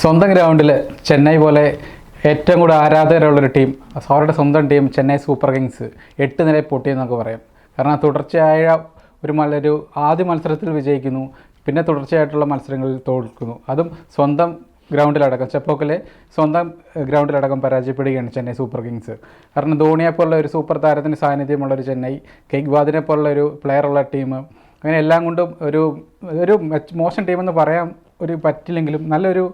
സ്വന്തം ഗ്രൗണ്ടിൽ ചെന്നൈ പോലെ ഏറ്റവും കൂടുതൽ ആരാധകരുള്ളൊരു ടീം, അവരുടെ സ്വന്തം ടീം ചെന്നൈ സൂപ്പർ കിങ്സ് 8 നിലയിൽ പൊട്ടിയെന്നൊക്കെ പറയാം. കാരണം തുടർച്ചയായ ഒരു ആദ്യ മത്സരത്തിൽ വിജയിക്കുന്നു, പിന്നെ തുടർച്ചയായിട്ടുള്ള മത്സരങ്ങളിൽ തോൽക്കുന്നു. അതും സ്വന്തം ഗ്രൗണ്ടിലടക്കം, ചെപ്പോക്കിലെ സ്വന്തം ഗ്രൗണ്ടിലടക്കം പരാജയപ്പെടുകയാണ് ചെന്നൈ സൂപ്പർ കിങ്സ്. കാരണം ധോണിയെപ്പോലുള്ള ഒരു സൂപ്പർ താരത്തിന് സാന്നിധ്യമുള്ളൊരു ചെന്നൈ, ഗെയ്ക്വാദിനെ പോലുള്ള ഒരു പ്ലെയറുള്ള ടീം, അങ്ങനെ എല്ലാം കൊണ്ടും ഒരു മോശം ടീമെന്ന് പറയാൻ പറ്റില്ലെങ്കിലും നല്ലൊരു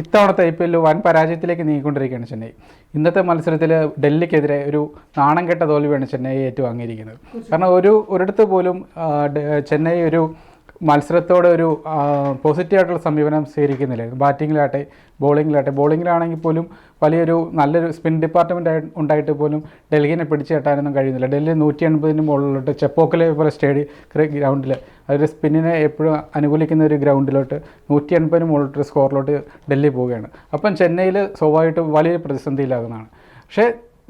ഇത്തവണത്തെ IPL വൻ പരാജയത്തിലേക്ക് നീങ്ങിക്കൊണ്ടിരിക്കുകയാണ് ചെന്നൈ. ഇന്നത്തെ മത്സരത്തിൽ ഡൽഹിക്കെതിരെ ഒരു നാണം കെട്ട തോൽവിയാണ് ചെന്നൈ ഏറ്റുവാങ്ങിയിരിക്കുന്നത്. കാരണം ഒരിടത്ത് പോലും ചെന്നൈ ഒരു മത്സരത്തോടെ ഒരു പോസിറ്റീവായിട്ടുള്ള സമീപനം സ്വീകരിക്കുന്നില്ല. ബാറ്റിങ്ങിലാട്ടെ ബോളിങ്ങിലാണെങ്കിൽ പോലും നല്ലൊരു സ്പിൻ ഡിപ്പാർട്ട്മെൻറ്റ് ഉണ്ടായിട്ട് പോലും ഡൽഹിനെ പിടിച്ചു കെട്ടാനൊന്നും കഴിയുന്നില്ല. ഡൽഹി 180 മുകളിലോട്ട് ചെപ്പോക്കിലെ പോലെ ഗ്രൗണ്ടിൽ അതൊരു സ്പിന്നിനെ എപ്പോഴും അനുകൂലിക്കുന്ന ഒരു ഗ്രൗണ്ടിലോട്ട് 180 മുകളിലോട്ട് സ്കോറിലോട്ട് ഡൽഹി പോവുകയാണ്. അപ്പം ചെന്നൈയിൽ സ്വാഭാവികമായിട്ടും വലിയ പ്രതിസന്ധിയിലാകുന്നതാണ്. പക്ഷേ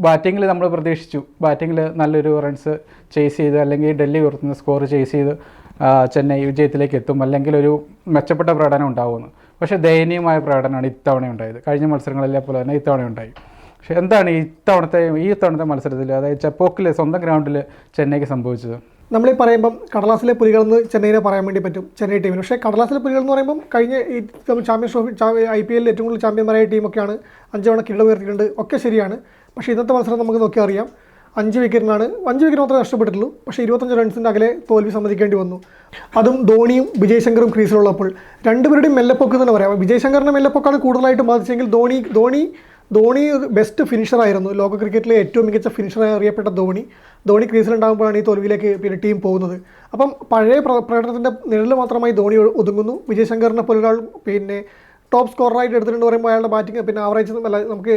ബാറ്റിങ്ങിൽ നമ്മൾ പ്രതീക്ഷിച്ചു, ബാറ്റിങ്ങിൽ നല്ലൊരു റൺസ് ചേസ് ചെയ്ത് അല്ലെങ്കിൽ ഡൽഹി ഉയർത്തുന്ന സ്കോർ ചേസ് ചെയ്ത് ചെന്നൈ വിജയത്തിലേക്ക് എത്തും, അല്ലെങ്കിൽ ഒരു മെച്ചപ്പെട്ട പ്രകടനം ഉണ്ടാവുമെന്ന്. പക്ഷേ ദയനീയമായ പ്രകടനമാണ് ഇത്തവണ ഉണ്ടായത്. കഴിഞ്ഞ മത്സരങ്ങളിലെ പോലെ തന്നെ ഇത്തവണ ഉണ്ടായി. പക്ഷേ എന്താണ് ഇത്തവണത്തെ മത്സരത്തിൽ, അതായത് ചെപ്പോക്കിൽ സ്വന്തം ഗ്രൗണ്ടിൽ ചെന്നൈക്ക് സംഭവിച്ചത്? നമ്മൾ പറയുമ്പം കടലാസിലെ പുലികളെന്ന് ചെന്നൈനെ പറയാൻ വേണ്ടി പറ്റും, ചെന്നൈ ടീമിന്. പക്ഷേ കടലാസിലെ പുലികൾ എന്ന് പറയുമ്പം കഴിഞ്ഞ ഈ ചാമ്പ്യൻസ് ട്രോഫി IPL ഏറ്റവും കൂടുതൽ ചാമ്പ്യന്മാരായ ടീമൊക്കെയാണ്, 5 തവണ കിരീടം ഉയർത്തിയിട്ടുണ്ട്, ഒക്കെ ശരിയാണ്. പക്ഷേ ഇന്നത്തെ മത്സരം നമുക്ക് നോക്കിയാൽ അറിയാം, 5 വിക്കറ്റ് മാത്രമേ നഷ്ടപ്പെട്ടിട്ടുള്ളൂ. പക്ഷേ 25 റൺസിൻ്റെ അകലെ തോൽവി സമ്മതിക്കേണ്ടി വന്നു. അതും ധോണിയും വിജയ് ശങ്കറും ക്രീസിലുള്ളപ്പോൾ രണ്ടുപേരുടെയും മെല്ലപ്പൊക്ക് തന്നെ പറയാം. വിജയ് ശങ്കറിൻ്റെ മെല്ലപ്പൊക്കാണ് കൂടുതലായിട്ട് ബാധിച്ചെങ്കിൽ ധോണി ഒരു ബെസ്റ്റ് ഫിനിഷറായിരുന്നു. ലോക ക്രിക്കറ്റിലെ ഏറ്റവും മികച്ച ഫിനിഷറായി അറിയപ്പെട്ട ധോണി ക്രീസിലുണ്ടാകുമ്പോഴാണ് ഈ തോൽവിയിലേക്ക് ടീം പോകുന്നത്. അപ്പം പഴയ പ്രകടനത്തിൻ്റെ നിഴൽ മാത്രമായി ധോണി ഒതുങ്ങുന്നു. വിജയ് ശങ്കറിനെ പോലൊരാൾ ടോപ്പ് സ്കോറായിട്ട് എടുത്തിട്ടുണ്ട് പറയുമ്പോൾ അയാളുടെ ബാറ്റിംഗ് ആവറേജ് അല്ല, നമുക്ക്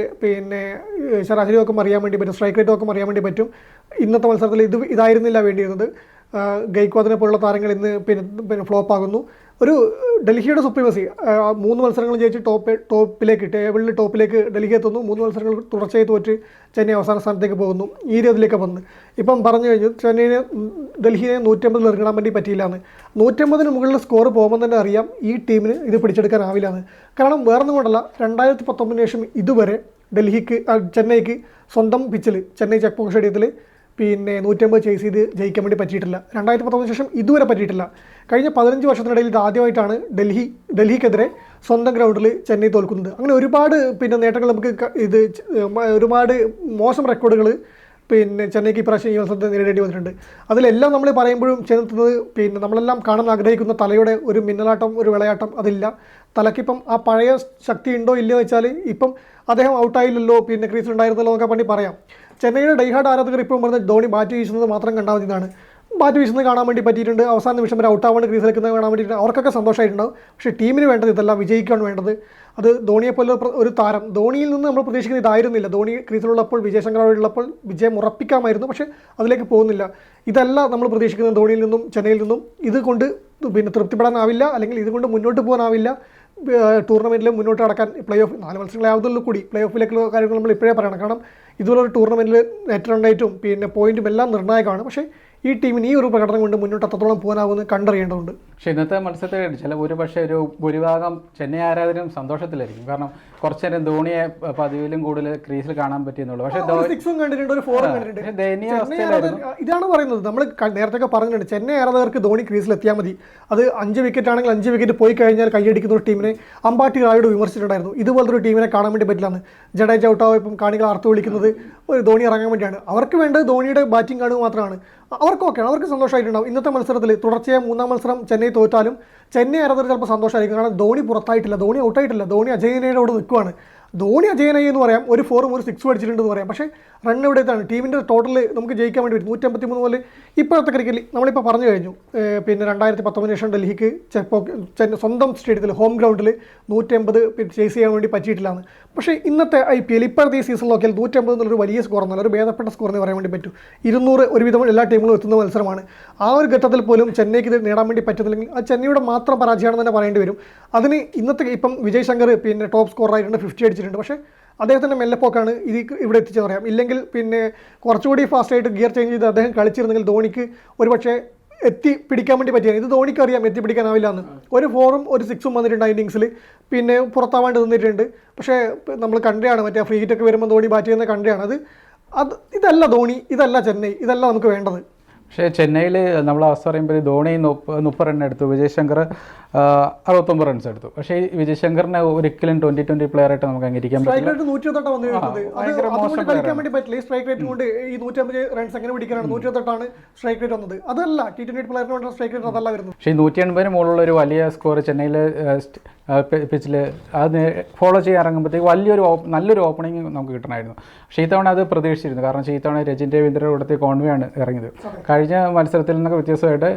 ശരാശരി ഒക്കെ അറിയാൻ വേണ്ടി പറ്റും, സ്ട്രൈക്ക് റേറ്റ് ഒക്കെ അറിയാൻ വേണ്ടി പറ്റും. ഇന്നത്തെ മത്സരത്തിൽ ഇതായിരുന്നില്ല വേണ്ടിയിരുന്നത്. ഗെയ്ക്വാദിനെ പോലുള്ള താരങ്ങൾ ഇന്ന് ഫ്ലോപ്പ് ആകുന്നു. ഒരു ഡൽഹിയുടെ സുപ്രീമസി, 3 മത്സരങ്ങൾ ജയിച്ച് ടേബിളിൽ ടോപ്പിലേക്ക് ഡൽഹി എത്തുന്നു. 3 മത്സരങ്ങൾ തുടർച്ചയായി തോറ്റ് ചെന്നൈ അവസാന സ്ഥാനത്തേക്ക് പോകുന്നു. ഈ രീതിയിലേക്ക് വന്ന് ഇപ്പം പറഞ്ഞു കഴിഞ്ഞു, ഡൽഹിയെ 150 എറിഞ്ഞാൻ വേണ്ടി പറ്റിയില്ലാന്ന്. 150 മുകളിൽ സ്കോർ പോകുമ്പോൾ തന്നെ അറിയാം ഈ ടീമിന് ഇത് പിടിച്ചെടുക്കാനാവില്ലാന്ന്. കാരണം വേറൊന്നും കൊണ്ടല്ല, 2019 ശേഷം ഇതുവരെ ചെന്നൈക്ക് സ്വന്തം പിച്ചിൽ, ചെന്നൈ ചെക്പോക്ക് സ്റ്റേഡിയത്തിൽ 150 ചേസ് ചെയ്ത് ജയിക്കാൻ വേണ്ടി പറ്റിയിട്ടില്ല. 2019 ശേഷം ഇതുവരെ പറ്റിയിട്ടില്ല. കഴിഞ്ഞ 15 വർഷത്തിനിടയിൽ ഇത് ആദ്യമായിട്ടാണ് ഡൽഹിക്കെതിരെ സ്വന്തം ഗ്രൗണ്ടിൽ ചെന്നൈ തോൽക്കുന്നത്. അങ്ങനെ ഒരുപാട് നേട്ടങ്ങൾ നമുക്ക് ഒരുപാട് മോശം റെക്കോർഡുകൾ ചെന്നൈക്ക് ഇപ്രാവശ്യം ഈ മത്സരത്തിൽ നേരിടേണ്ടി വന്നിട്ടുണ്ട്. അതിലെല്ലാം നമ്മൾ പറയുമ്പോഴും ചെലുത്തുന്നത് നമ്മളെല്ലാം കാണാൻ ആഗ്രഹിക്കുന്ന തലയുടെ ഒരു മിന്നലാട്ടം, ഒരു വിളയാട്ടം അതില്ല. തലയ്ക്കിപ്പം ആ പഴയ ശക്തി ഉണ്ടോ ഇല്ലയോ വെച്ചാൽ ഇപ്പം അദ്ദേഹം ഔട്ടായില്ലല്ലോ, ക്രീസിലുണ്ടായിരുന്നല്ലോ എന്നൊക്കെ വേണ്ടി പറയാം. ചെന്നൈയുടെ ഡൈഹാർഡ് ആരാധകർ ഇപ്പം പറഞ്ഞത് ധോണി ബാറ്റ് വീശുന്നത് മാത്രം കണ്ടാൽ മതി എന്നാണ്. ബാറ്റ് വീശുന്നത് കാണാൻ വേണ്ടി പറ്റിയിട്ടുണ്ട്, അവസാന നിമിഷം വരെ ഔട്ടാവാണ്ട് ക്രീസിലേക്കുന്നത് കാണാൻ വേണ്ടിയിട്ട് അവർക്കൊക്കെ സന്തോഷമായിട്ടുണ്ടാവും. പക്ഷേ ടീമിന് വേണ്ടത് ഇതല്ല, വിജയിക്കുകയാണ് വേണ്ടത്. അത് ധോണിയെപ്പോലെ ഒരു താരം, ധോണിയിൽ നിന്ന് നമ്മൾ പ്രതീക്ഷിക്കുന്നത് ഇതായിരുന്നില്ല. ധോണി ക്രീസിലുള്ളപ്പോൾ, വിജയ് ശങ്കറുള്ളപ്പോൾ വിജയം ഉറപ്പിക്കാമായിരുന്നു, പക്ഷേ അതിലേക്ക് പോകുന്നില്ല. ഇതല്ല നമ്മൾ പ്രതീക്ഷിക്കുന്നത് ധോണിയിൽ നിന്നും ചെന്നൈയിൽ നിന്നും. ഇതുകൊണ്ട് തൃപ്തിപ്പെടാനാവില്ല, അല്ലെങ്കിൽ ഇതുകൊണ്ട് മുന്നോട്ട് പോകാനാവില്ല. ടൂർണമെൻറ്റിൽ മുന്നോട്ട് കടക്കാൻ പ്ലേ-ഓഫ് 4 മത്സരങ്ങളാവുന്നതിൽ കൂടി പ്ലേ-ഓഫിലേക്കുള്ള കാര്യങ്ങൾ നമ്മൾ ഇപ്പോഴേ പറയണം. കാരണം ഇതുപോലൊരു ടൂർണമെൻറ്റിൽ നെറ്റ് റൺ റേറ്റും പോയിൻറ്റും എല്ലാം നിർണായകമാണ്. പക്ഷേ ഈ ടീമിന് ഈ ഒരു പ്രകടനം കൊണ്ട് മുന്നോട്ട് അത്രത്തോളം പോകാനാവുമെന്ന് കണ്ടറിയേണ്ടതുണ്ട്. പക്ഷേ ഇന്നത്തെ മത്സരത്തിൽ ഒരു ഭൂരിഭാഗം ചെന്നൈ ആരാധകരും സന്തോഷത്തിലായിരിക്കും. കാരണം കുറച്ചു നേരം ധോണിയെ പതിവിലും കൂടുതൽ ക്രീസിൽ കാണാൻ പറ്റിയെന്നുള്ളൂ. പക്ഷേ 6 കണ്ടിട്ടുണ്ട്, ഒരു 4 കണ്ടിട്ടുണ്ട്. ഇതാണ് പറയുന്നത്, നമ്മൾ നേരത്തെ പറഞ്ഞിട്ടുണ്ട്, ചെന്നൈ ആരാധകർക്ക് ധോണി ക്രീസിൽ എത്തിയാൽ മതി. അത് 5 വിക്കറ്റ് ആണെങ്കിൽ 5 വിക്കറ്റ് പോയി കഴിഞ്ഞാൽ കൈയടിക്കുന്ന ഒരു ടീമിനെ അമ്പാട്ടി റായോട് വിമർശിച്ചിട്ടുണ്ടായിരുന്നു. ഇതുപോലത്തെ ഒരു ടീമിനെ കാണാൻ വേണ്ടി പറ്റില്ലാന്ന്. ജഡേജ ഔട്ടാവും ഇപ്പം കാണികൾ അർത്ഥം വിളിക്കുന്നത് ഒരു ധോണി ഇറങ്ങാൻ വേണ്ടിയാണ്. അവർക്ക് വേണ്ടത് ധോണിയുടെ ബാറ്റിംഗ് കാണുക മാത്രമാണ്. അവർക്ക് സന്തോഷമായിട്ടുണ്ടാവും. ഇന്നത്തെ മത്സരത്തിൽ തുടർച്ചയായ 3-ാം മത്സരം ചെന്നൈ തോറ്റാലും ചെന്നൈ ആരാധകർ ചിലപ്പോൾ സന്തോഷമായിരിക്കും. കാരണം ധോണി പുറത്തായിട്ടില്ല, ധോണി ഔട്ടായിട്ടില്ല, ധോണി അജയനയുടെ അവിടെ നിൽക്കുവാണ്. ധോണി അജയനായി എന്ന് പറയാം, ഒരു 4ഉം ഒരു 6ഉം അടിച്ചിട്ടുണ്ടെന്ന് പറയാം. പക്ഷേ റൺ എവിടെ എത്താണ്? ടീമിൻ്റെ ടോട്ടൽ നമുക്ക് ജയിക്കാൻ വേണ്ടി വരും 153 പോലെ. ഇപ്പോഴത്തെ ക്രിക്കറ്റിൽ നമ്മളിപ്പോൾ പറഞ്ഞു കഴിഞ്ഞു, 2019 ശേഷം ഡൽഹിക്ക് സ്വന്തം സ്റ്റേഡിയത്തിൽ, ഹോം ഗ്രൗണ്ടിൽ 150 ചേസ് ചെയ്യാൻ വേണ്ടി പറ്റിയിട്ടില്ലാന്ന്. പക്ഷേ ഇന്നത്തെ IPL ഇപ്പോഴത്തെ ഈ സീസൺ നോക്കിയാൽ 150 എന്നുള്ളൊരു വലിയ സ്കോർ എന്നല്ല, ഒരു ഭേദപ്പെട്ട സ്കോർ എന്ന് പറയാൻ വേണ്ടി പറ്റും. 200 ഒരുവിധം എല്ലാ ടീമുകളും എത്തുന്ന മത്സരമാണ്. ആ ഒരു ഘട്ടത്തിൽ പോലും ചെന്നൈക്ക് ഇത് നേടാൻ വേണ്ടി പറ്റുന്നില്ലെങ്കിൽ അത് ചെന്നൈയുടെ മാത്രം പരാജയമാണെന്ന് തന്നെ പറയേണ്ടി വരും. അതിന് ഇന്നത്തെ ഇപ്പം വിജയ് ശങ്കർ ടോപ്പ് സ്കോറായിട്ടുണ്ട്, 50 അടിച്ചിട്ടുണ്ട്. പക്ഷേ അദ്ദേഹത്തിൻ്റെ മെല്ലപ്പോക്കാണ് ഇവിടെ എത്തിച്ചെന്ന് പറയാം. ഇല്ലെങ്കിൽ കുറച്ചുകൂടി ഫാസ്റ്റായിട്ട് ഗിയർ ചേഞ്ച് ചെയ്ത് അദ്ദേഹം കളിച്ചിരുന്നെങ്കിൽ ധോണിക്ക് ഒരുപക്ഷെ പിടിക്കാൻ വേണ്ടി പറ്റിയാണ്. ഇത് ധോണിക്ക് അറിയാം എത്തിപ്പിടിക്കാനാവില്ല എന്ന്. ഒരു 4ഉം ഒരു 6ഉം വന്നിട്ടുണ്ട് ആ ഇന്നിങ്സിൽ. പിന്നെ പുറത്താവാണ്ട് നിന്നിട്ടുണ്ട്. പക്ഷേ നമ്മൾ കണ്ടതാണ് മറ്റേ ഫ്രീ ഹിറ്റൊക്കെ വരുമ്പോൾ ധോണി ബാറ്റ് ചെയ്യുന്ന കണ്ടതാണ്. ഇതല്ല ധോണി, ഇതല്ല ചെന്നൈ, ഇതല്ല നമുക്ക് വേണ്ടത്. പക്ഷേ ചെന്നൈയിൽ നമ്മൾ അവസ്ഥ പറയുമ്പോൾ ധോണി 30 റൺ എടുത്തു, വിജയ് ശങ്കർ 69 റൺസ് എടുത്തു. പക്ഷേ ഈ വിജയ് ശങ്കറിനെ ഒരിക്കലും 2020 പ്ലെയർ ആയിട്ട് നമുക്ക് അംഗീകരിക്കാൻ പറ്റില്ല. കളിക്കാൻ വേണ്ടി പറ്റില്ല. ഈ സ്ട്രൈക്ക് റേറ്റ് കൊണ്ട് ഈ 150 റൺസ് എങ്ങനെ പിടിക്കാനാണ്? 128 സ്ട്രൈക്ക് റേറ്റ് വന്നത്. അതല്ല T20 പ്ലെയറിന് വേണ്ട സ്ട്രൈക്ക് റേറ്റ് അതല്ല വരുന്നത്. പക്ഷേ 180 മുകളിലുള്ള ഒരു വലിയ സ്കോർ ചെന്നൈയിൽ പിച്ചിൽ അത് ഫോളോ ചെയ്യാൻ ഇറങ്ങുമ്പോഴത്തേക്ക് നല്ലൊരു ഓപ്പണിംഗ് നമുക്ക് കിട്ടണമായിരുന്നു. പക്ഷേ ഈ തവണ അത് പ്രതീക്ഷിച്ചിരുന്നു. കാരണം ഈ തവണ രജിൻ രവീന്ദ്രയുടെ കൂടത്തിൽ കോൺവേ ആണ് ഇറങ്ങിയത്. കഴിഞ്ഞ മത്സരത്തിൽ നിന്നൊക്കെ വ്യത്യസ്തമായിട്ട്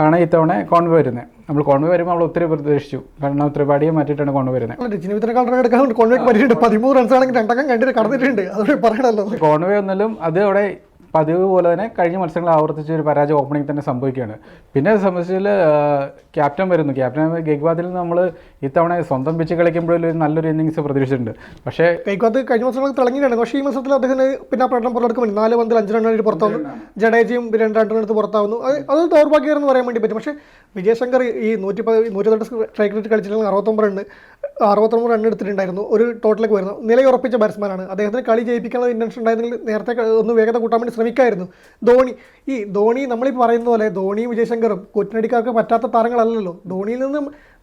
ആണ് ഈ തവണ കോൺവേ വരുന്നത്. നമ്മൾ കോൺവേ വരുമ്പോൾ നമ്മൾ ഒത്തിരി പ്രതീക്ഷിച്ചു. കാരണം ത്രിപാഠിയെ മാറ്റിയിട്ടാണ് കോൺവേ വരുന്നത്. 13 റൺസ് ആണെങ്കിൽ 2 അക്കം കണ്ടിട്ട് കടന്നിട്ടുണ്ട്. അതോടെ പറയണല്ലോ. കോൺവേ ഒന്നാലും അത് അവിടെ പതിവ് പോലെ തന്നെ കഴിഞ്ഞ മത്സരങ്ങൾ ആവർത്തിച്ച് ഒരു പരാജയ ഓപ്പണിംഗ് തന്നെ സംഭവിക്കുകയാണ്. പിന്നെ സംബന്ധിച്ചാൽ ക്യാപ്റ്റൻ വരുന്നു. ക്യാപ്റ്റൻ ഗെയ്ക്വാദിൽ നമ്മൾ ഇത്തവണ സ്വന്തം പിച്ച് കളിക്കുമ്പോഴൊരു നല്ലൊരു ഇന്നിങ്സ് പ്രതീക്ഷിച്ചിട്ടുണ്ട്. പക്ഷേ ഗെയ്ക്വാദ് കഴിഞ്ഞ മത്സരങ്ങൾ തിളങ്ങിയാണ്. പക്ഷേ ഈ മത്സരത്തിൽ അദ്ദേഹത്തിന് പിന്നെ പ്രകടനം പുറത്തെടുക്കും. 4 പന്തിൽ 5 റണ്ണായിട്ട് പുറത്താവുന്നു. ജഡേജയും 2 റണ്ണെടുത്ത് പുറത്താവുന്നു. അത് ദൗർഭാഗ്യകരെന്ന് പറയാൻ വേണ്ടി പറ്റും. പക്ഷേ വിജയ് ശങ്കർ ഈ 118 സ്ട്രൈക്ക് റേറ്റ് കളിച്ചിട്ടുണ്ടെങ്കിൽ 69 റൺ എടുത്തിട്ടുണ്ടായിരുന്നു. ഒരു ടോട്ടലേക്ക് വരുന്നു. നിലയുറപ്പിച്ച ബാറ്റ്സ്മാനാണ്. അദ്ദേഹത്തിന് കളി ജയിപ്പിക്കാനുള്ള ഇന്റൻഷൻ ഉണ്ടായിരുന്നെങ്കിൽ നേരത്തെ ഒന്ന് വേഗത കൂട്ടാൻ വേണ്ടി ശ്രമിക്കായിരുന്നു. ധോണി നമ്മളീ പറയുന്ന പോലെ ധോണിയും വിജയ് ശങ്കറും കൊറ്റിനടിക്കാർക്ക് പറ്റാത്ത താരങ്ങളല്ലല്ലോ.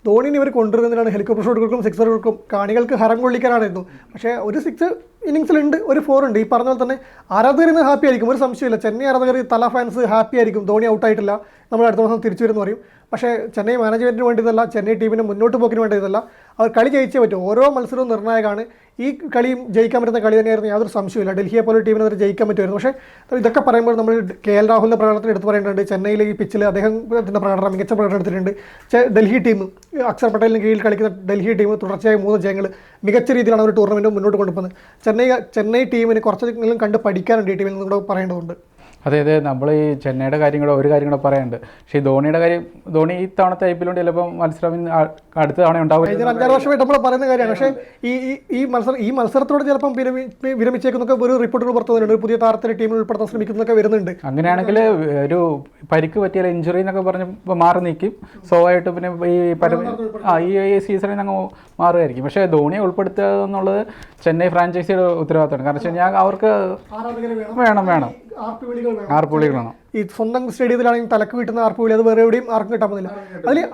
ധോണിനെ ഇവർ കൊണ്ടുവരുന്നതിനാണ് ഹെലികോപ്റ്റർ ഷോട്ടുകൾക്കും സിക്സറുകൾക്കും കാണികൾക്ക് ഹരം കൊള്ളിക്കാനായിരുന്നു. പക്ഷേ ഒരു 6 ഇന്നിങ്സിലുണ്ട്, ഒരു 4 ഉണ്ട്. ഈ പറഞ്ഞ പോലെ തന്നെ ആരാധകർ ഇന്ന് ഹാപ്പി ആയിരിക്കും, ഒരു സംശയമില്ല. ചെന്നൈ ആരാധകർ തല ഫാൻസ് ഹാപ്പി ആയിരിക്കും. ധോണി ഔട്ടായിട്ടില്ല, നമ്മൾ അടുത്ത ദിവസം തിരിച്ചു വരുമെന്ന് പറയും. പക്ഷേ ചെന്നൈ മാനേജ്മെൻറ്റിന് വേണ്ടിയതല്ല, ചെന്നൈ ടീമിന് മുന്നോട്ട് പോക്കിന് വേണ്ടിയതല്ല. അവർ കളി ജയിച്ചേ പറ്റും. ഓരോ മത്സരവും നിർണായകമാണ്. ഈ കളിയും ജയിക്കാൻ പറ്റുന്ന കളി തന്നെയായിരുന്നു, യാതൊരു സംശയമില്ല. ഡൽഹിയെ പോലെ ടീമിനെ അവർ ജയിക്കാൻ പറ്റുമായിരുന്നു. പക്ഷേ ഇതൊക്കെ പറയുമ്പോൾ നമ്മൾ KL രാഹുലിൻ്റെ പ്രകടനത്തിന് എടുത്ത് പറയേണ്ടതുണ്ട്. ചെന്നൈയിലെ ഈ പിച്ചിൽ അദ്ദേഹത്തിൻ്റെ പ്രകടനം മികച്ച പ്രകടനം എടുത്തിട്ടുണ്ട്. ഡൽഹി ടീം, അക്ഷർ പട്ടേലിന് കീഴിൽ കളിക്കുന്ന ഡൽഹി ടീം തുടർച്ചയായ 3 ജയങ്ങൾ മികച്ച രീതിയിലാണ് ഒരു ടൂർണമെൻറ്റ് മുന്നോട്ട് കൊണ്ടുപോകുന്നത്. ചെന്നൈ ടീമിന് കുറച്ചെങ്കിലും കണ്ട് പഠിക്കാനുണ്ട് ഈ ടീമിൽ നിന്ന് കൂടെ പറയേണ്ടതുണ്ട്. അതെ, നമ്മൾ ഈ ചെന്നൈയുടെ ഒരു കാര്യം കൂടെ പറയാനുണ്ട്. പക്ഷേ ഈ ധോണിയുടെ കാര്യം, ധോണി ഈ തവണത്തെ IPL കൊണ്ട് ചിലപ്പോൾ മത്സരം അടുത്ത തവണ ഉണ്ടാവും. 5-6 വർഷമായിട്ട് നമ്മൾ പറയുന്ന കാര്യമാണ്. പക്ഷേ ഈ മത്സരത്തോടെ ചിലപ്പം വിരമിച്ചേക്കുന്നൊക്കെ ഒരു റിപ്പോർട്ടുകൾ പുറത്തു വരുന്നുണ്ട്. ഒരു പുതിയ താരത്തിലെ ടീമിൽ ഉൾപ്പെടുത്താൻ ശ്രമിക്കുന്നൊക്കെ വരുന്നുണ്ട്. അങ്ങനെയാണെങ്കിൽ ഒരു പരിക്ക് പറ്റിയാൽ ഇഞ്ചുറി എന്നൊക്കെ പറഞ്ഞ് മാറി നിൽക്കും സ്വാഭാവികമായിട്ട്. പിന്നെ ഈ സീസണിൽ നിന്ന് മാറുമായിരിക്കും. പക്ഷേ ധോണിയെ ഉൾപ്പെടുത്തുക എന്നുള്ളത് ചെന്നൈ ഫ്രാഞ്ചൈസിയുടെ ഉത്തരവാദിത്തമാണ്. കാരണം വെച്ച് കഴിഞ്ഞാൽ അവർക്ക് വേണം ആർപ്പുവിളികളാണ്. ഈ സ്വന്തം സ്റ്റേഡിയത്തിലാണെങ്കിൽ തലക്ക് കിട്ടുന്ന ആർപ്പുവിളി അത് വേറെ എവിടെയും ആർക്കും കിട്ടാൻ പോകുന്നില്ല.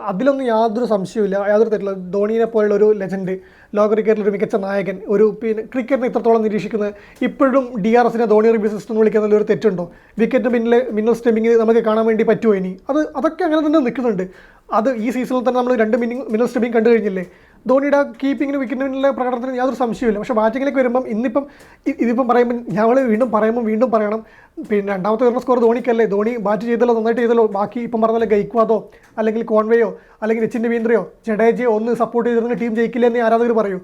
അതിലൊന്നും യാതൊരു സംശയമില്ല, യാതൊരു തെറ്റില്ല. ധോണിയെ പോലുള്ള ഒരു ലെജൻഡ്, ലോക ക്രിക്കറ്റിലൊരു മികച്ച നായകൻ, പിന്നെ ക്രിക്കറ്റിനെ ഇത്രത്തോളം നിരീക്ഷിക്കുന്നത് ഇപ്പോഴും DRSനെ ധോണി റിവ്യൂ സിസ്റ്റം എന്ന് വിളിക്കുന്നതിൽ ഒരു തെറ്റുണ്ടോ? വിക്കറ്റ് മിന്നൽ സ്റ്റെമ്പിങ് നമുക്ക് കാണാൻ വേണ്ടി പറ്റുമോ? ഇനി അതൊക്കെ അങ്ങനെ തന്നെ നിൽക്കുന്നുണ്ട്. അത് ഈ സീസണിൽ തന്നെ നമ്മൾ 2 മിന്നൽ സ്റ്റെമ്പിങ് കണ്ടു കഴിഞ്ഞില്ലേ? ധോണിയുടെ കീപ്പിങ്ങിന് വിക്കറ്റിനുള്ള പ്രകടനത്തിന് യാതൊരു സംശയമില്ല. പക്ഷേ ബാറ്റിങ്ങിലേക്ക് വരുമ്പം ഇതിപ്പം പറയുമ്പോൾ ഞങ്ങൾ വീണ്ടും പറയണം. പിന്നെ രണ്ടാമത്തെ വരുന്ന സ്കോർ ധോണിക്കല്ലേ? ധോണി ബാറ്റ് ചെയ്തല്ലോ, നന്നായിട്ട് ചെയ്തല്ലോ. ബാക്കി ഇപ്പം പറഞ്ഞ പോലെ ഗെയ്ക്വാദോ അല്ലെങ്കിൽ കോൺവേയോ അല്ലെങ്കിൽ രജിൻ രവീന്ദ്രയോ ജഡേജയോ ഒന്ന് സപ്പോർട്ട് ചെയ്തിരുന്നെങ്കിൽ ടീം ജയിക്കില്ല എന്ന് ആരാധകർ പറയൂ.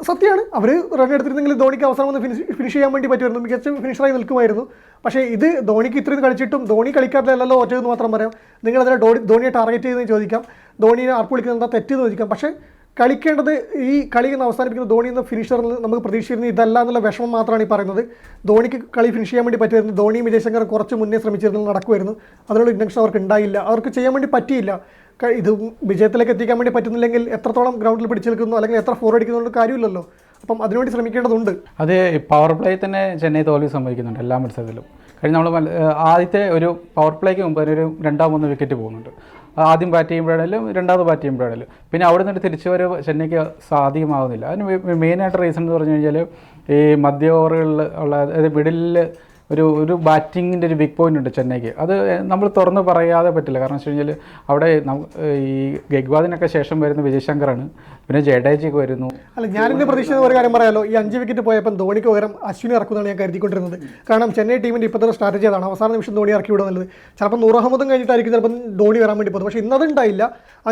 സത്യമാണ്. അവർ റൺ എടുത്തിരുന്നെങ്കിൽ ധോണിക്ക് അവസാനം ഒന്ന് ഫിനിഷ് ചെയ്യാൻ വേണ്ടി പറ്റുമായിരുന്നു, മികച്ച ഫിനിഷറായി നിൽക്കുമായിരുന്നു. പക്ഷേ ഇത് ധോണിക്ക് ഇത്രയും കളിച്ചിട്ടും ധോണി കളിക്കാറില്ലല്ലോ ഒറ്റയെന്ന് മാത്രം പറയാം. നിങ്ങളതിനെ ധോണിയെ ടാർഗറ്റ് ചെയ്തെന്ന് ചോദിക്കാം, ധോണിയെ ആർപ്പ് വിളിക്കുന്നത് എന്താ തെറ്റെന്ന് ചോദിക്കാം. പക്ഷേ കളിക്കേണ്ടത് ഈ കളി എന്ന് അവസാനിപ്പിക്കുന്ന ധോണി എന്ന ഫിനിഷറിൽ നമുക്ക് പ്രതീക്ഷിച്ചിരുന്നത് ഇതല്ല എന്നുള്ള വിഷമം മാത്രമാണ് ഈ പറയുന്നത്. ധോണിക്ക് കളി ഫിനിഷ് ചെയ്യാൻ വേണ്ടി പറ്റുമായിരുന്നു. ധോണിയും വിജയ് ശങ്കറും കുറച്ച് മുന്നേ ശ്രമിച്ചിരുന്നത് നടക്കുമായിരുന്നു. അതിനുള്ള ഇൻറ്റൻഷൻ അവർക്ക് ഉണ്ടായില്ല, അവർക്ക് ചെയ്യാൻ വേണ്ടി പറ്റിയില്ല. ഇത് വിജയത്തിലേക്ക് എത്തിക്കാൻ വേണ്ടി പറ്റുന്നില്ലെങ്കിൽ എത്രത്തോളം ഗ്രൗണ്ടിൽ പിടിച്ചു നിൽക്കുന്നു അല്ലെങ്കിൽ എത്ര ഫോർ അടിക്കുന്നുണ്ട് കാര്യമില്ലല്ലോ. അപ്പം അതിനുവേണ്ടി ശ്രമിക്കേണ്ടതുണ്ട്. അത് പവർ പ്ലേ തന്നെ ചെന്നൈ തോൽവി സംഭവിക്കുന്നുണ്ട് എല്ലാ മത്സരത്തിലും. കഴിഞ്ഞ നമ്മൾ ആദ്യത്തെ ഒരു പവർ പ്ലേക്ക് മുമ്പ് ഒരു 2-3 വിക്കറ്റ് പോകുന്നുണ്ട്. ആദ്യം ബാറ്റ് ചെയ്യുമ്പോഴാണെങ്കിലും രണ്ടാമത് ബാറ്റ് ചെയ്യുമ്പോഴാണെങ്കിലും. പിന്നെ അവിടെ നിന്നിട്ട് തിരിച്ചു വരെ ചെന്നൈക്ക് സാധ്യമാകുന്നില്ല. അതിന് മെയിനായിട്ട് റീസൺ എന്ന് പറഞ്ഞു കഴിഞ്ഞാൽ ഈ മധ്യ ഓവറുകളിൽ ഉള്ള അതായത് മിഡിലിൽ ഒരു ബാറ്റിങ്ങിൻ്റെ ഒരു ബിഗ് പോയിൻ്റ് ഉണ്ട് ചെന്നൈക്ക്. അത് നമ്മൾ തുറന്ന് പറയാതെ പറ്റില്ല. കാരണം വെച്ച് കഴിഞ്ഞാൽ അവിടെ ഈ ഗെയ്ക്വാദിനൊക്കെ ശേഷം വരുന്ന വിജയ് ശങ്കറാണ്, പിന്നെ ജഡേജയൊക്കെ വരുന്നു. അല്ല, ഞാനിന്ന് പ്രതീക്ഷിക്കുന്ന ഒരു കാര്യം പറയാമല്ലോ. ഈ 5 വിക്കറ്റ് പോയപ്പോൾ ധോണിക്ക് പകരം അശ്വിനെ ഇറക്കുന്നതാണ് ഞാൻ കരുതിക്കൊണ്ടിരുന്നത്. കാരണം ചെന്നൈ ടീമിൻ്റെ ഇപ്പോഴത്തെ സ്ട്രാറ്റജി അതാണ്, അവസാന നിമിഷം ധോണി ഇറക്കി വിടുക എന്നുള്ളത്. ചിലപ്പോൾ 100 അഹമ്മദും കഴിഞ്ഞിട്ടായിരിക്കും ചിലപ്പോൾ ധോണി വരാൻ വേണ്ടി പോകുന്നത്. പക്ഷേ ഇന്നതുണ്ടായില്ല.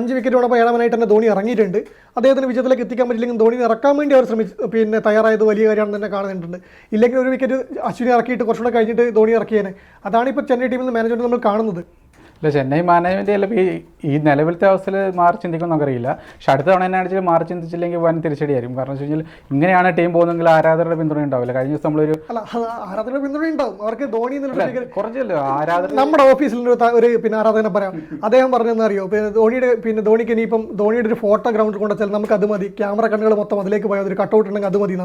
5 വിക്കറ്റ് വേണപ്പോൾ 7-ആയിട്ട് തന്നെ ധോണി ഇറങ്ങിയിട്ടുണ്ട്. അദ്ദേഹത്തിന് വിജയത്തിലേക്ക് എത്തിക്കാൻ പറ്റില്ലെങ്കിൽ ധോണി ഇറക്കാൻ വേണ്ടി അവർ തയ്യാറായത് വലിയ കാര്യമാണെന്ന് തന്നെ കാണുന്നുണ്ട്. ഇല്ലെങ്കിൽ ഒരു വിക്കറ്റ് അശ്വിനെ ഇറക്കിയിട്ട് കുറച്ചുകൂടെ കഴിഞ്ഞിട്ട് ധോണി ഇറക്കിയേനെ. അതാണ് ഇപ്പോൾ ചെന്നൈ ടീമിൽ നിന്ന് മാനേജ്മെൻറ്റ് നമ്മൾ കാണുന്നത്. അല്ല ചെന്നൈ മാനേജ്മെൻറ്റ് ചിലപ്പോൾ ഈ നിലവിലത്തെ അവസ്ഥയിൽ മാറി ചിന്തിക്കും നമുക്കറിയില്ല. പക്ഷെ അടുത്ത തവണ തന്നെ ആണെങ്കിൽ മാറി ചിന്തിച്ചില്ലെങ്കിൽ വൻ തിരിച്ചടിയായിരിക്കും. കാരണം വെച്ച് കഴിഞ്ഞാൽ ഇങ്ങനെയാണ് ടീം പോകുന്നതെങ്കിൽ ആരാധകരുടെ പിന്തുണ ഉണ്ടാവില്ല. കഴിഞ്ഞ ദിവസം നമ്മളൊരു ആരാധകരുടെ പിന്തുണ ഉണ്ടാവും. അവർക്ക് ധോണി കുറച്ചല്ലോ ആരാധകർ. നമ്മുടെ ഓഫീസിൽ ഒരു പിന്നെ ആരാധകനെ പറയാം, അദ്ദേഹം പറഞ്ഞതെന്ന് അറിയോ, ധോണിക്ക് ഇനിയിപ്പം ധോണിയുടെ ഒരു ഫോട്ടോ ഗ്രൗണ്ടിൽ കൊണ്ടുവച്ചാൽ നമുക്ക് അത് മതി, ക്യാമറ കണ്ണുകൾ മൊത്തം അതിലേക്ക് പോയാൽ ഒരു കട്ടൗട്ട് ഉണ്ടെങ്കിൽ അത് മതി.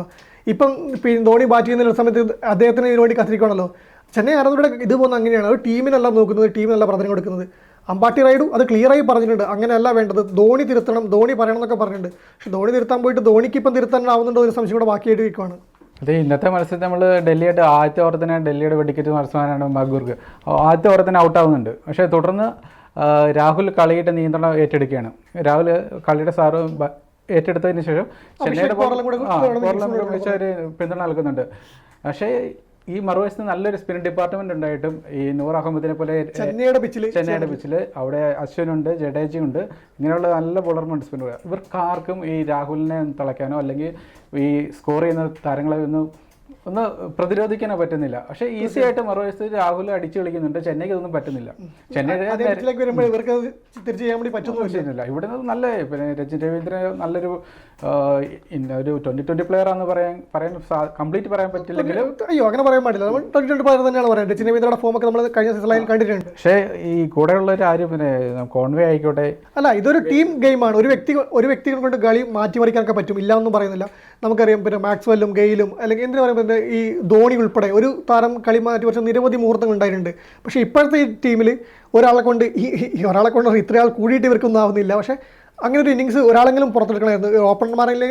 ഇപ്പം പിന്നെ ധോണി ബാറ്റ് ചെയ്യുന്ന സമയത്ത് അദ്ദേഹത്തിന് ഇതിനു വേണ്ടി കത്തിരിക്കണമല്ലോ. ചെന്നൈ ആരാധകരുടെ ഇത് പോകുന്നത് അങ്ങനെയാണ്. അവർ ടീമിനല്ല നോക്കുന്നത്, ടീമിനല്ല പ്രാധാന്യം കൊടുക്കുന്നത്. അമ്പാട്ടി റൈഡും അത് ക്ലിയറായി പറഞ്ഞിട്ടുണ്ട്, അങ്ങനെയല്ല വേണ്ടത്, ധോണി തിരുത്തണം, ധോണി പറയണം എന്നൊക്കെ പറഞ്ഞിട്ടുണ്ട്. പക്ഷെ ധോണി തിരുത്താൻ പോയിട്ട് ധോണിക്ക് ഇപ്പം തിരുത്താനാവുന്നുണ്ടോ ഒരു സംശയം കൂടെ ബാക്കിയായിട്ട് നിൽക്കുകയാണ്. അതെ, ഇന്നത്തെ മത്സരത്തിൽ നമ്മൾ ഡൽഹിയായിട്ട് ആദ്യത്തെ ഓവർ തന്നെ ഡൽഹിയുടെ വെടിക്കെറ്റ് മത്സരമാണ് മഗ്ഗൂർക്ക്. ആദ്യത്തെ ഓവർ തന്നെ ഔട്ടാവുന്നുണ്ട്. പക്ഷേ തുടർന്ന് രാഹുൽ കളിയുടെ നിയന്ത്രണം ഏറ്റെടുക്കുകയാണ്. രാഹുൽ കളിയുടെ സാറ് ഏറ്റെടുത്തതിന് ശേഷം ചെന്നൈയുടെ ഒരു പിന്തുണ നൽകുന്നുണ്ട്. പക്ഷേ ഈ മറുവശത്ത് നല്ലൊരു സ്പിൻ ഡിപ്പാർട്ട്മെന്റ് ഉണ്ടായിട്ടും ഈ നൂർ അഹമ്മദിനെ പോലെ ചെന്നൈയുടെ പിച്ചിൽ അവിടെ അശ്വിനുണ്ട്, ജഡേജയുണ്ട്, ഇങ്ങനെയുള്ള നല്ല ബോളർമാരുണ്ട് സ്പിന്നർ. ഇവർക്ക് ആർക്കും ഈ രാഹുലിനെ തിളയ്ക്കാനോ അല്ലെങ്കിൽ ഈ സ്കോർ ചെയ്യുന്ന താരങ്ങളെ ഒന്ന് പ്രതിരോധിക്കാനോ പറ്റുന്നില്ല. പക്ഷേ ഈസി ആയിട്ട് മറുവശത്ത് രാഹുൽ അടിച്ചു കളിക്കുന്നുണ്ട്. ചെന്നൈക്ക് ഇതൊന്നും പറ്റുന്നില്ല. പറ്റുന്നില്ല. ഇവിടെ നല്ല പിന്നെ രജിൻ രവീന്ദ്രൻ നല്ലൊരു ഒരു 2020 പ്ലെയർ ആണെന്ന് പറയാൻ കംപ്ലീറ്റ് പറയാൻ പറ്റില്ലെങ്കിലും അയ്യോ അങ്ങനെ പറയാൻ പാടില്ല. നമ്മൾ 2020 പ്ലെയർ തന്നെയാണ് പറയുന്നത്. രജിൻ രവീന്ദ്രയുടെ ഫോമൊക്കെ നമ്മൾ കഴിഞ്ഞ സീസണിൽ കണ്ടിട്ടുണ്ട്. പക്ഷേ ഈ കൂടെയുള്ളവർ ആരും പിന്നെ കോൺവേ ആയിക്കോട്ടെ, അല്ല ഇതൊരു ടീം ഗെയിമാണ്. ഒരു വ്യക്തികൾ കൊണ്ട് കളി മാറ്റിമറിക്കാനൊക്കെ പറ്റും, ഇല്ല എന്നും പറയുന്നില്ല. നമുക്കറിയാം പിന്നെ മാക്സ്വെല്ലും ഗെയിലും അല്ലെങ്കിൽ എന്തിനു പറയുമ്പോൾ ഈ ധോണി ഉൾപ്പെടെ ഒരു താരം കളി മാറ്റി കുറച്ച് നിരവധി മുഹൂർത്തങ്ങൾ ഉണ്ടായിട്ടുണ്ട്. പക്ഷേ ഇപ്പോഴത്തെ ഈ ടീമിൽ ഒരാളെ കൊണ്ട് ഇത്രയാൾ കൂടിയിട്ട് ഇവർക്കൊന്നും ആവുന്നില്ല. പക്ഷേ അങ്ങനെ ഒരു ഇന്നിങ്സ് ഒരാളെങ്കിലും പുറത്തെടുക്കണമായിരുന്നു. ഓപ്പണർമാരിൽ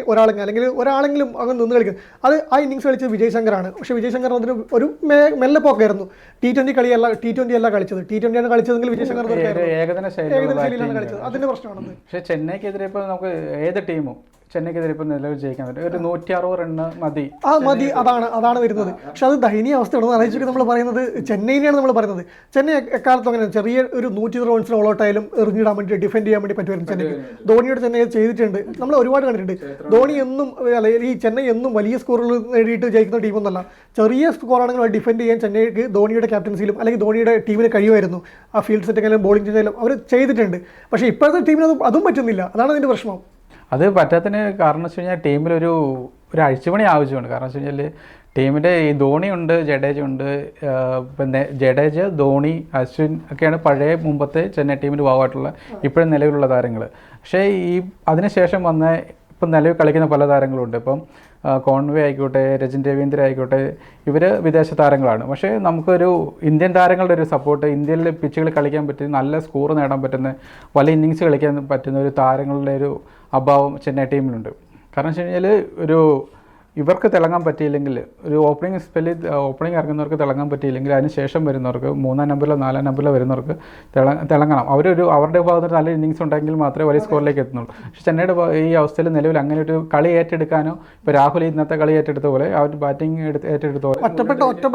ഒരാളെങ്കിലും അങ്ങനെ നിന്ന് കളിക്കുന്നത്. അത് ആ ഇന്നിങ്സ് കളിച്ചത് വിജയ് ശങ്കറാണ്. പക്ഷേ വിജയ് ശങ്കർ അതിന് ഒരു മെല്ലെ പോക്കായിരുന്നു. T20 അല്ല കളിച്ചത്. T20 ആണ് കളിച്ചതെങ്കിൽ വിജയ് ശങ്കർ ഏകദിന ശൈലിയിലാണ് കളിച്ചത്. അതിന്റെ പ്രശ്നമാണ്. പക്ഷേ ചെന്നൈക്കെതിരെ ഇപ്പോൾ നമുക്ക് ഏത് ടീമും ചെന്നൈക്കെതിരെ ഇപ്പം നിലവിൽ ജയിക്കാൻ പറ്റും. ഒരു 160 റണ്ണ് മതി. അതാണ് വരുന്നത്. പക്ഷെ അത് ദയനീയ അവസ്ഥയാണ്. അറിയിച്ചിട്ട് നമ്മൾ പറയുന്നത് ചെന്നൈനെയാണ് നമ്മൾ പറയുന്നത്. ചെന്നൈ എക്കാലത്തും അങ്ങനെ ചെറിയ ഒരു 120 റൺസിന് ഓളോട്ടായാലും എറിഞ്ഞിടാൻ വേണ്ടി ഡിഫെൻഡ് ചെയ്യാൻ വേണ്ടി പറ്റുമായിരുന്നു ചെന്നൈക്ക്. ധോണിയോട് ചെന്നൈ ചെയ്തിട്ടുണ്ട്, നമ്മൾ ഒരുപാട് കണ്ടിട്ടുണ്ട്. ധോണി എന്നും ഈ ചെന്നൈ എന്നും വലിയ സ്കോറുകൾ നേടിയിട്ട് ജയിക്കുന്ന ടീമൊന്നല്ല. ചെറിയ സ്കോറാണെങ്കിൽ അത് ഡിഫെൻഡ് ചെയ്യാൻ ചെന്നൈക്ക് ധോണിയുടെ ക്യാപ്റ്റൻസിയിലും അല്ലെങ്കിൽ ധോണിയുടെ ടീമിന് കഴിയുമായിരുന്നു. ആ ഫീൽഡ് സെറ്റിങ്ങായാലും ബോളിംഗ് ചെയ്യാലും അവർ ചെയ്തിട്ടുണ്ട്. പക്ഷേ ഇപ്പോഴത്തെ ടീമിന് അതും പറ്റുന്നില്ല. അതാണ് അതിൻ്റെ പ്രശ്നം. അത് പറ്റാത്തതിന് കാരണം വെച്ച് കഴിഞ്ഞാൽ ടീമിലൊരു അഴിച്ചുപണി ആവശ്യമുണ്ട്. കാരണം വെച്ച് കഴിഞ്ഞാൽ ടീമിൻ്റെ ഈ ധോണിയുണ്ട്, ജഡേജയുണ്ട്. പിന്നെ ജഡേജ, ധോണി, അശ്വിൻ ഒക്കെയാണ് പഴയ മുമ്പത്തെ ചെന്നൈ ടീമിൻ്റെ ഭാഗമായിട്ടുള്ള ഇപ്പോഴും നിലവിലുള്ള താരങ്ങൾ. പക്ഷേ അതിനുശേഷം വന്ന ഇപ്പം നിലവിൽ കളിക്കുന്ന പല താരങ്ങളുണ്ട്. ഇപ്പം കോൺവേ ആയിക്കോട്ടെ, രജിൻ രവീന്ദ്ര ആയിക്കോട്ടെ, ഇവർ വിദേശ താരങ്ങളാണ്. പക്ഷേ നമുക്കൊരു ഇന്ത്യൻ താരങ്ങളുടെ ഒരു സപ്പോർട്ട്, ഇന്ത്യയിൽ പിച്ചുകൾ കളിക്കാൻ പറ്റുന്ന, നല്ല സ്കോർ നേടാൻ പറ്റുന്ന, വലിയ ഇന്നിങ്സ് കളിക്കാൻ പറ്റുന്ന ഒരു താരങ്ങളുടെ ഒരു അഭാവം ചെന്നൈ ടീമിലുണ്ട്. കാരണം വെച്ച് കഴിഞ്ഞാൽ ഇവർക്ക് തിളങ്ങാൻ പറ്റിയില്ലെങ്കിൽ, ഒരു ഓപ്പണിംഗ് ഇറങ്ങുന്നവർക്ക് തിളങ്ങാൻ പറ്റിയില്ലെങ്കിൽ അതിന് ശേഷം വരുന്നവർക്ക് 3-ാം നമ്പറിലോ 4-ാം നമ്പറിലോ വരുന്നവർക്ക് തിളങ്ങണം. അവരുടെ ഭാഗത്ത് നല്ല ഇന്നിങ്സ് ഉണ്ടെങ്കിൽ മാത്രമേ വലിയ സ്കോറിലേക്ക് എത്തുന്നുള്ളൂ. പക്ഷേ ചെന്നൈയുടെ ഈ അവസ്ഥയിൽ നിലവിൽ അങ്ങനെ ഒരു കളി ഏറ്റെടുക്കാനോ, ഇപ്പോൾ രാഹുൽ ഇന്നത്തെ കളി ഏറ്റെടുത്ത പോലെ അവർ ബാറ്റിംഗ് ഏറ്റെടുത്ത പോലെ ഒറ്റയും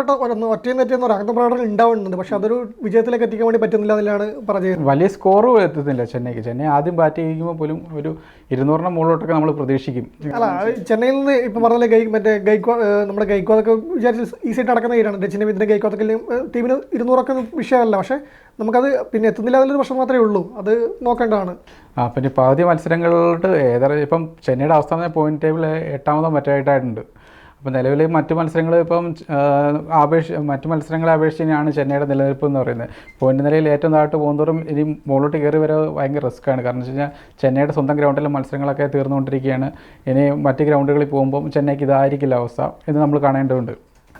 പ്രകടനം ഉണ്ടാവുന്നുണ്ട്. പക്ഷേ അതൊരു വിജയത്തിലേക്ക് എത്തിക്കാൻ വേണ്ടി പറ്റുന്നില്ല. അതിലാണ് പറഞ്ഞത് വലിയ സ്കോറും എത്തുന്നില്ല ചെന്നൈക്ക്. ചെന്നൈ ആദ്യം ബാറ്റ് ചെയ്യുമ്പോൾ പോലും ഒരു 200-ന് മുകളിലോട്ടൊക്കെ നമ്മൾ പ്രതീക്ഷിക്കും. അല്ല ചെന്നൈയിൽ നിന്ന് ഇപ്പം പറഞ്ഞ നമ്മുടെ ഗൈക്വാദൊക്കെ വിചാരിച്ച് ഈസിയായിട്ട് നടക്കുന്ന കാര്യമാണ്. രജിൻ രവീന്ദ്രൻ ഗൈക്വാദൊക്കെ ടീമിന് 200 വിഷയമല്ല. പക്ഷേ നമുക്കത് പിന്നെ എത്തുന്നില്ല എന്നുള്ളൊരു പ്രശ്നം മാത്രമേ ഉള്ളൂ. അത് നോക്കേണ്ടതാണ്. പിന്നെ പകുതി മത്സരങ്ങളിലോട്ട് ഇപ്പം ചെന്നൈയുടെ അവസാന പോയിന്റ് ടേബിൾ 8ാമതോ മറ്റായിട്ടുണ്ട്. അപ്പോൾ നിലവിൽ മറ്റു മത്സരങ്ങൾ ഇപ്പം മറ്റു മത്സരങ്ങളെ അപേക്ഷിച്ചാണ് ചെന്നൈയുടെ നിലനിൽപ്പ് എന്ന് പറയുന്നത്. പോയിന്റ് നിലയിൽ ഏറ്റവും താഴോട്ട് പോകുന്നതോറും ഇനി മുകളിലോട്ട് കയറി വരെ ഭയങ്കര റിസ്ക്കാണ്. കാരണം വെച്ച് കഴിഞ്ഞാൽ ചെന്നൈയുടെ സ്വന്തം ഗ്രൗണ്ടിലെ മത്സരങ്ങളൊക്കെ തീർന്നുകൊണ്ടിരിക്കുകയാണ്. ഇനി മറ്റ് ഗ്രൗണ്ടുകളിൽ പോകുമ്പം ചെന്നൈക്ക് ഇതായിരിക്കില്ല അവസ്ഥ എന്ന് നമ്മൾ കാണേണ്ടതുണ്ട്.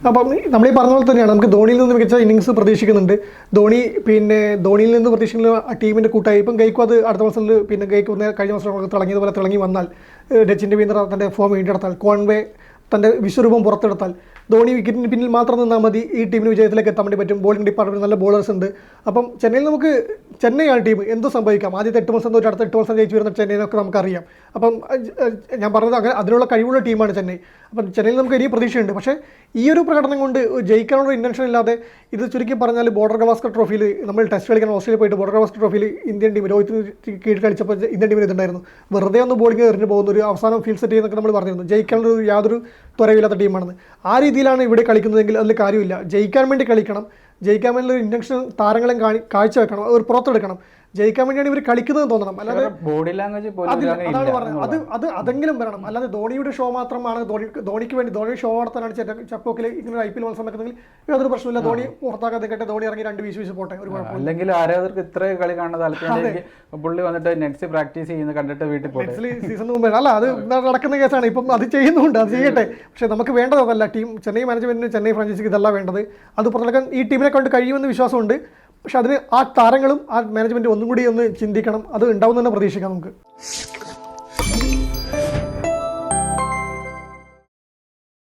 അപ്പം നമ്മൾ ഈ പറഞ്ഞ പോലെ തന്നെയാണ്, നമുക്ക് ധോണിയിൽ നിന്ന് മികച്ച ഇന്നിങ്സ് പ്രതീക്ഷിക്കുന്നുണ്ട്. ധോണിയിൽ നിന്ന് പ്രതീക്ഷിക്കുന്ന ആ ടീമിൻ്റെ കൂട്ടായി ഇപ്പം ഗൈക്വാദ് അടുത്ത മത്സരത്തിൽ പിന്നെ കഴിഞ്ഞ മത്സരം തിളങ്ങിയതുപോലെ തിളങ്ങി വന്നാൽ, രജിൻ രവീന്ദ്ര തൻ്റെ ഫോം വീണ്ടെടുത്താൽ, കോൺവേ തൻ്റെ വിശ്വരൂപം പുറത്തെടുത്താൽ, ധോണി വിക്കറ്റിന് പിന്നിൽ മാത്രം നിന്നാൽ മതി ഈ ടീമിന് വിജയത്തിലേക്ക് എത്താൻ വേണ്ടി പറ്റും. ബോളിംഗ് ഡിപ്പാർട്ട്മെൻറ്റ് നല്ല ബോളേഴ്സ് ഉണ്ട്. അപ്പം ചെന്നൈയിൽ ചെന്നൈയാണ് ടീം, എന്തും സംഭവിക്കാം. ആദ്യത്തെ 8 മത്സരം തോറ്റ് അടുത്ത 8 മത്സരം ജയിച്ചു വരുന്ന ചെന്നൈനൊക്കെ നമുക്കറിയാം. അപ്പം ഞാൻ പറഞ്ഞത് അങ്ങനെ അതിനുള്ള കഴിവുള്ള ടീമാണ് ചെന്നൈ. അപ്പം ചെന്നൈയിൽ നമുക്ക് ഇനിയും പ്രതീക്ഷയുണ്ട്. പക്ഷേ ഈ ഒരു പ്രകടനം കൊണ്ട് ജയിക്കാനുള്ള ഇൻറ്റൻഷൻ ഇല്ലാതെ, ഇത് ചുരുക്കി പറഞ്ഞാൽ ബോർഡർ ഗവാസ്കർ ട്രോഫിയിൽ നമ്മൾ ടെസ്റ്റ് കളിക്കാൻ ഓസ്ട്രേലിയ പോയിട്ട് ബോർഡർ ഗവാസ്കർ ട്രോഫിയിൽ ഇന്ത്യൻ ടീം രോഹിത്തിന് കീഴിൽ കളിച്ചപ്പോൾ ഇന്ത്യൻ ടീമിന് ഇതുണ്ടായിരുന്നു. വെറുതെ ഒന്ന് ബോളിംഗ് എറിഞ്ഞ് പോകുന്ന ഒരു അവസാനം ഫീൽഡ് സെറ്റ് ചെയ്യുന്നൊക്കെ നമ്മൾ പറഞ്ഞിരുന്നു. ജയിക്കാനുള്ള യാതൊരു ത്വരവില്ലാത്ത ടീമാണെന്ന്. ആ രീതിയിലാണ് ഇവിടെ കളിക്കുന്നതെങ്കിൽ അതിൽ കാര്യമില്ല. ജയിക്കാൻ വേണ്ടി കളിക്കണം. ജയിക്കാൻ വേണ്ടിയുള്ള ഒരു ഇൻറ്റൻഷൻ താരങ്ങളെയും കാഴ്ചവെക്കണം, ഒരു പുറത്തെടുക്കണം. ജയിക്കാൻ വേണ്ടിയാണ് ഇവർ കളിക്കുന്നത് തോന്നണം, അല്ലാതെ ബോഡി ലാംഗ്വേജ് അതാണ് പറഞ്ഞത്. അതെങ്കിലും വരണം. അല്ലാതെ ധോണിയുടെ ഷോ മാത്രമാണ് ധോണിക്ക് വേണ്ടി ധോണി ഷോ നടത്താനാണ് ചപ്പോക്കിൽ ഇങ്ങനെ IPL മത്സരം വെക്കുന്നെങ്കിൽ യാതൊരു പ്രശ്നമില്ല. ധോണി പുറത്താക്കാതെ കേട്ടെ, ധോണി ഇറങ്ങി 2 വീശ് പോട്ടെ, ഒരു കുഴപ്പമില്ല. അല്ലെങ്കിൽ ആരാധകർക്ക് ഇത്ര കളി കാണുന്ന താല്പര്യം പുള്ളി വന്നിട്ട് നെറ്റ്സ് പ്രാക്ടീസ് ചെയ്യുന്ന കണ്ടിട്ട് വീട്ടിൽ പോട്ടെ. സീസൺ മുമ്പ് അല്ല, അത് നടക്കുന്ന കേസാണ്. ഇപ്പം അത് ചെയ്യുന്നുണ്ട്, അത് ചെയ്യട്ടെ. പക്ഷേ നമുക്ക് വേണ്ടത് അതല്ല. ചെന്നൈ മാനേജ്മെന്റിന്, ചെന്നൈ ഫ്രാഞ്ചൈസിക്ക് ഇതല്ല വേണ്ടത്. അത് പുറത്തെടുക്കാൻ ഈ ടീമിനെ കൊണ്ട് കഴിയുമെന്ന് വിശ്വാസമുണ്ട്. പക്ഷെ അതിന് ആ താരങ്ങളും ആ മാനേജ്മെൻറ്റ് ഒന്നും കൂടി ഒന്ന് ചിന്തിക്കണം. അത് ഉണ്ടാവും തന്നെ പ്രതീക്ഷിക്കാം നമുക്ക്.